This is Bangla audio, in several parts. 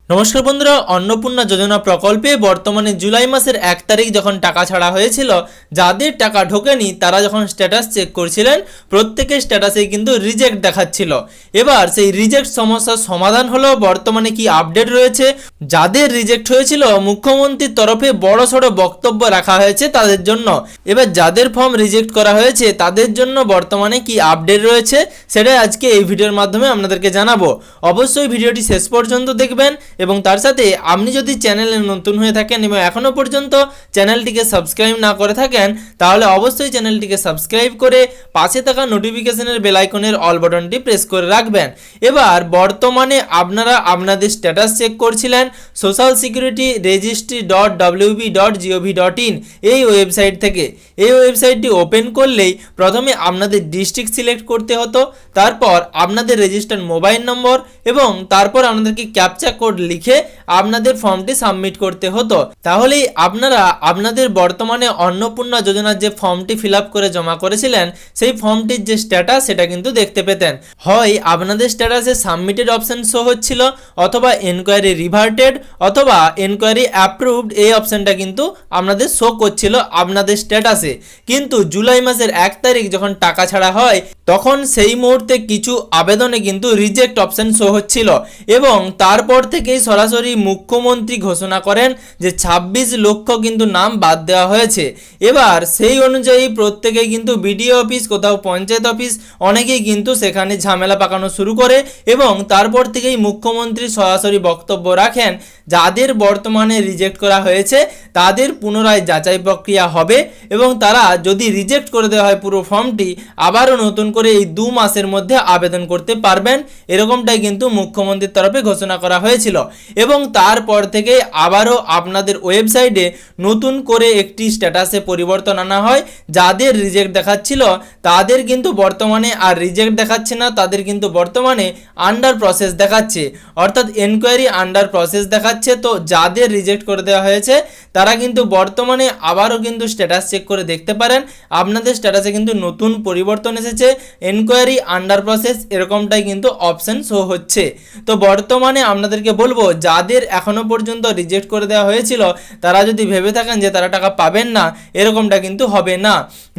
নমস্কার বন্ধুরা, অন্নপূর্ণা যোজনা প্রকল্পে বর্তমানে জুলাই মাসের 1 তারিখ যখন টাকা ছাড়া হয়েছিল, যাদের টাকা ঢোকেনি তারা যখন স্ট্যাটাস চেক করছিলেন প্রত্যেকের স্ট্যাটাসে কিন্তু রিজেক্ট দেখাচ্ছিল। এবার সেই রিজেক্ট সমস্যার সমাধান হলো। বর্তমানে কি আপডেট রয়েছে, যাদের রিজেক্ট হয়েছিল মুখ্যমন্ত্রীর তরফে বড়সড় বক্তব্য রাখা হয়েছে তাদের জন্য। এবার যাদের ফর্ম রিজেক্ট করা হয়েছে তাদের জন্য বর্তমানে কি আপডেট রয়েছে সেটাই আজকে এই ভিডিওর মাধ্যমে আপনাদেরকে জানাবো। অবশ্যই ভিডিওটি শেষ পর্যন্ত দেখবেন এবং তার সাথে আপনি যদি চ্যানেলে নতুন হয়ে থাকেন এবং এখনও পর্যন্ত চ্যানেলটিকে সাবস্ক্রাইব না করে থাকেন তাহলে অবশ্যই চ্যানেলটিকে সাবস্ক্রাইব করে পাশে থাকা নোটিফিকেশনের বেল আইকনের অল বাটনটি প্রেস করে রাখবেন। এবার বর্তমানে আপনারা আপনাদের স্ট্যাটাস চেক করছিলেন সোশ্যাল সিকিউরিটি registry.wb.gov.in এই ওয়েবসাইট থেকে। এই ওয়েবসাইটটি ওপেন করলেই প্রথমে আপনাদের ডিস্ট্রিক্ট সিলেক্ট করতে হতো, তারপর আপনাদের রেজিস্টার্ড মোবাইল নম্বর এবং তারপর আপনাদেরকে ক্যাপচা কোড লিখে আপনাদের ফর্মটি সাবমিট করতে হতো। তাহলেই আপনারা আপনাদের বর্তমানে অন্নপূর্ণা যোজনার যে ফর্মটি ফিল আপ করে জমা করেছিলেন সেই ফর্মটির যে স্ট্যাটাস সেটা কিন্তু দেখতে পেতেন। হয় আপনাদের স্ট্যাটাসে সাবমিটেড অপশন শো হচ্ছিল, অথবা এনকোয়ারি রিভার্টেড, অথবা এনকোয়ারি অ্যাপ্রুভড এই অপশনটা কিন্তু আপনাদের শো করছিল আপনাদের স্ট্যাটাসে। কিন্তু জুলাই মাসের 1 তারিখ যখন টাকা ছাড়া হয় তখন সেই মুহূর্তে কিছু আবেদনে কিন্তু রিজেক্ট অপশন শো হচ্ছিল এবং তারপর থেকেই সরাসরি মুখ্যমন্ত্রী ঘোষণা করেন যে 26 লক্ষ কিন্তু নাম বাদ দেওয়া হয়েছে। এবার সেই অনুযায়ী প্রত্যেকেই কিন্তু বিডিও অফিস, কোথাও পঞ্চায়েত অফিস, অনেকেই কিন্তু সেখানে ঝামেলা পাকানো শুরু করে এবং তারপর থেকেই মুখ্যমন্ত্রী সরাসরি বক্তব্য রাখেন যাদের বর্তমানে রিজেক্ট করা হয়েছে তাদের পুনরায় যাচাই প্রক্রিয়া হবে এবং তারা যদি রিজেক্ট করে দেওয়া হয় পুরো ফর্মটি আবারও নতুন করে এই 2 মাসের মধ্যে আবেদন করতে পারবেন। এরকমটাই কিন্তু মুখ্যমন্ত্রীর তরফে ঘোষণা করা হয়েছিল এবং তারপর থেকে আবারও আপনাদের ওয়েবসাইটে নতুন করে একটি স্ট্যাটাসে পরিবর্তন আনা হয়। যাদের রিজেক্ট দেখাচ্ছিল তাদের কিন্তু বর্তমানে আর রিজেক্ট দেখাচ্ছে না, তাদের কিন্তু বর্তমানে আন্ডার প্রসেস দেখাচ্ছে, অর্থাৎ এনকোয়ারি আন্ডার প্রসেস দেখাচ্ছে। তো যাদের রিজেক্ট করে দেওয়া হয়েছে তারা কিন্তু বর্তমানে আবারও কিন্তু স্ট্যাটাস চেক করে দেখতে পারেন আপনাদের স্ট্যাটাসে কিন্তু নতুন পরিবর্তন এসেছে, এনকোয়ারি আন্ডার প্রসেস এরকমটাই কিন্তু অপশন শো হচ্ছে। তো বর্তমানে আপনাদেরকে বলবো যাদের এখনো পর্যন্ত রিজেক্ট করে দেওয়া হয়েছিল তারা যদি ভেবে থাকেন যে তারা টাকা পাবেন না, এরকমটা কিন্তু হবে না।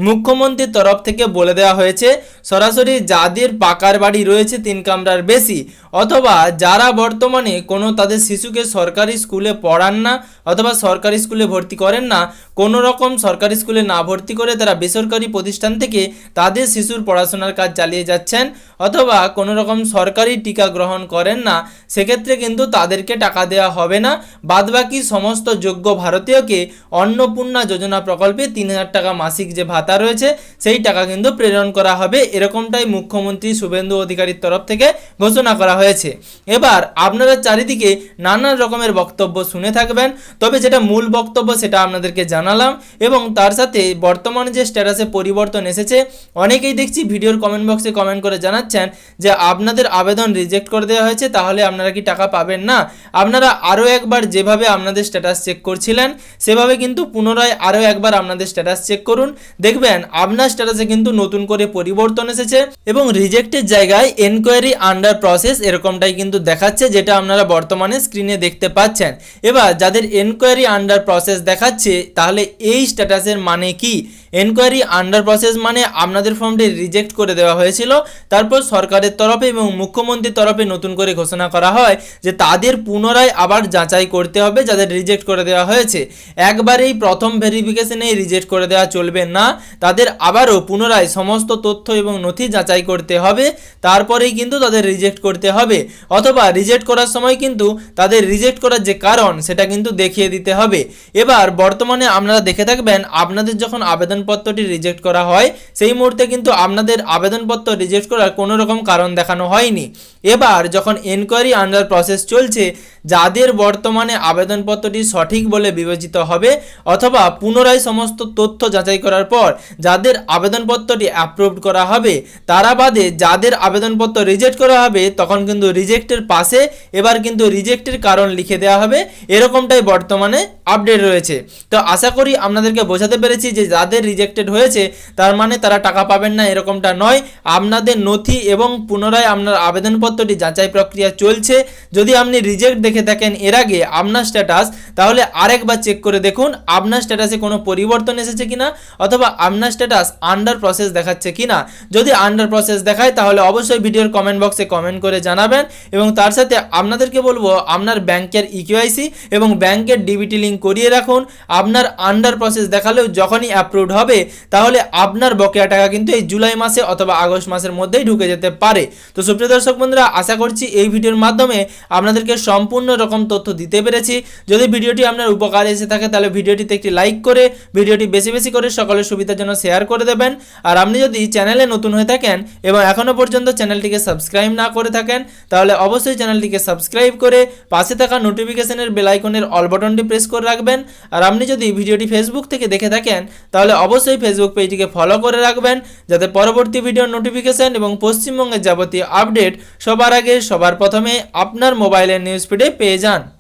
মুখ্যমন্ত্রীর তরফ থেকে বলে দেওয়া হয়েছে সরাসরি যাদের পাকার বাড়ি রয়েছে 3 কামরার বেশি, অথবা যারা বর্তমানে কোনো তাদের শিশুকে সরকারি স্কুলে পড়ান না অথবা সরকারি স্কুলে ভর্তি করেন না, কোনো রকম সরকারি স্কুলে না ভর্তি করে তারা বেসরকারি প্রতিষ্ঠান থেকে তাদের শিশুর পড়াশোনার কাজ চালিয়ে যাচ্ছেন, অথবা কোনো রকম সরকারি টিকা গ্রহণ করেন না, সেক্ষেত্রে কিন্তু তাদেরকে টাকা দেওয়া হবে না। বাদবাকি সমস্ত যোগ্য ভারতীয়কে অন্নপূর্ণা যোজনা প্রকল্পে 3000 টাকা মাসিক যে ভাতা রয়েছে সেই টাকা কিন্তু প্রেরণ করা হবে। এরকমটাই মুখ্যমন্ত্রী শুভেন্দু অধিকারীর তরফ থেকে ঘোষণা করা হয়েছে। এবার আপনারা চারিদিকে নানান রকমের বক্তব্য শুনে থাকবেন, তবে যেটা মূল বক্তব্য সেটা আপনাদেরকে জানালাম এবং তার সাথে বর্তমানে যে স্ট্যাটাসে পরিবর্তন এসেছে অনেকেই দেখছি ভিডিওর কমেন্ট বক্সে কমেন্ট করে জানাচ্ছেন যে আপনাদের আবেদন রিজেক্ট করে দেওয়া হয়েছে, তাহলে আপনারা কি টাকা পাবেন না? আপনারা আরও একবার যেভাবে আপনাদের স্ট্যাটাস চেক করছিলেন সেভাবে কিন্তু পুনরায় আরও একবার আপনাদের স্ট্যাটাস চেক করুন, দেখবেন আপনার স্ট্যাটাসে কিন্তু নতুন করে পরিবর্তন এসেছে এবং রিজেক্টের জায়গায় এনকোয়ারি আন্ডার প্রসেস এরকমটাই কিন্তু দেখাচ্ছে, যেটা আপনারা বর্তমানে স্ক্রিনে দেখতে পাচ্ছেন। এবার যাদের এনকোয়ারি আন্ডার প্রসেস দেখাচ্ছে তাহলে এই স্ট্যাটাসের মানে কি? এনকোয়ারি আন্ডার প্রসেস মানে আপনাদের ফর্মটি রিজেক্ট করে দেওয়া হয়েছিল, তারপর সরকারের তরফে এবং মুখ্যমন্ত্রীর তরফে নতুন করে ঘোষণা করা হয় যে তাদের পুনরায় আবার যাচাই করতে হবে যাদের রিজেক্ট করে দেওয়া হয়েছে। একবারেই প্রথম ভেরিফিকেশনেই রিজেক্ট করে দেওয়া চলবে না, তাদের আবারও পুনরায় সমস্ত তথ্য এবং নথি যাচাই করতে হবে, তারপরেই কিন্তু তাদের রিজেক্ট করতে হবে, অথবা রিজেক্ট করার সময় কিন্তু তাদের রিজেক্ট করার যে কারণ সেটা কিন্তু দেখিয়ে দিতে হবে। এবার বর্তমানে আপনারা দেখে থাকবেন আপনাদের যখন আবেদনপত্রটি রিজেক্ট করা হয় সেই মুহূর্তে কিন্তু আপনাদের আবেদনপত্র রিজেক্ট করার কোনো রকম কারণ দেখানো হয়নি। এবার যখন এনকোয়ারি আন্ডার প্রসেস চলছে, যাদের বর্তমানে আবেদনপত্রটি সঠিক বলে বিবেচিত হবে অথবা পুনরায় সমস্ত তথ্য যাচাই করার পর যাদের আবেদনপত্রটি অ্যাপ্রুভড করা হবে, তারা বাদে যাদের আবেদনপত্র রিজেক্ট করা হবে তখন কিন্তু রিজেক্টের পাশে এবার কিন্তু রিজেক্টের কারণ লিখে দেওয়া হবে। এরকমটাই বর্তমানে আপডেট রয়েছে। তো আশা করি আপনাদেরকে বোঝাতে পেরেছি যে যাদের রিজেক্টেড হয়েছে তার মানে তারা টাকা পাবেন না, এরকমটা নয়। আপনাদের নথি এবং পুনরায় আপনার আবেদনপত্রটি যাচাই প্রক্রিয়া চলছে। যদি আপনি রিজেক্ট দেখে থাকেন এর আগে আপনার স্ট্যাটাস, তাহলে আরেকবার চেক করে দেখুন আপনার স্ট্যাটাসে কোনো পরিবর্তন এসেছে কিনা, অথবা আপনার স্ট্যাটাস আন্ডার প্রসেস দেখাচ্ছে কিনা। যদি আন্ডার প্রসেস দেখায় তাহলে অবশ্যই ভিডিওর কমেন্ট বক্সে কমেন্ট করে জানাবেন, এবং তার সাথে আপনাদেরকে বলবো আপনার ব্যাংকের ইকেওয়াইসি এবং ব্যাংকের ডিবিটি লিঙ্ক করিয়ে রাখুন। আপনার আন্ডার প্রসেস দেখালেও যখনই অ্যাপ্রুভড হবে তাহলে আপনার বকেয়া টাকা কিন্তু এই জুলাই মাসে অথবা আগস্ট মাসের মধ্যেই ঢুকে যেতে পারে। তো সুপ্রিয় দর্শক বন্ধুরা, আশা করছি এই ভিডিওর মাধ্যমে আপনাদেরকে সম্পূর্ণ রকম তথ্য দিতে পেরেছি। যদি ভিডিওটি আপনার উপকারে এসে থাকে তাহলে ভিডিওটিতে একটি লাইক করে ভিডিওটি বেশি বেশি করে সকলের সুবিধার জন্য শেয়ার করে দেবেন। আর আপনি যদি চ্যানেলে নতুন হয়ে থাকেন এবং এখনও পর্যন্ত চ্যানেলটিকে সাবস্ক্রাইব না করে থাকেন তাহলে অবশ্যই চ্যানেলটিকে সাবস্ক্রাইব করে পাশে থাকা নোটিফিকেশনের বেল আইকনের অল বাটনটি প্রেস করে রাখবেন। আর আপনি যদি ভিডিওটি ফেসবুক থেকে দেখে থাকেন তাহলে অবশ্যই ফেসবুক পেজটিকে ফলো করে রাখবেন, যাতে পরবর্তী ভিডিওর নোটিফিকেশন এবং পশ্চিমবঙ্গের যাবতীয় আপডেট সবার আগে সবার প্রথমে আপনার মোবাইলের নিউজ ফিডে পেয়ে যান।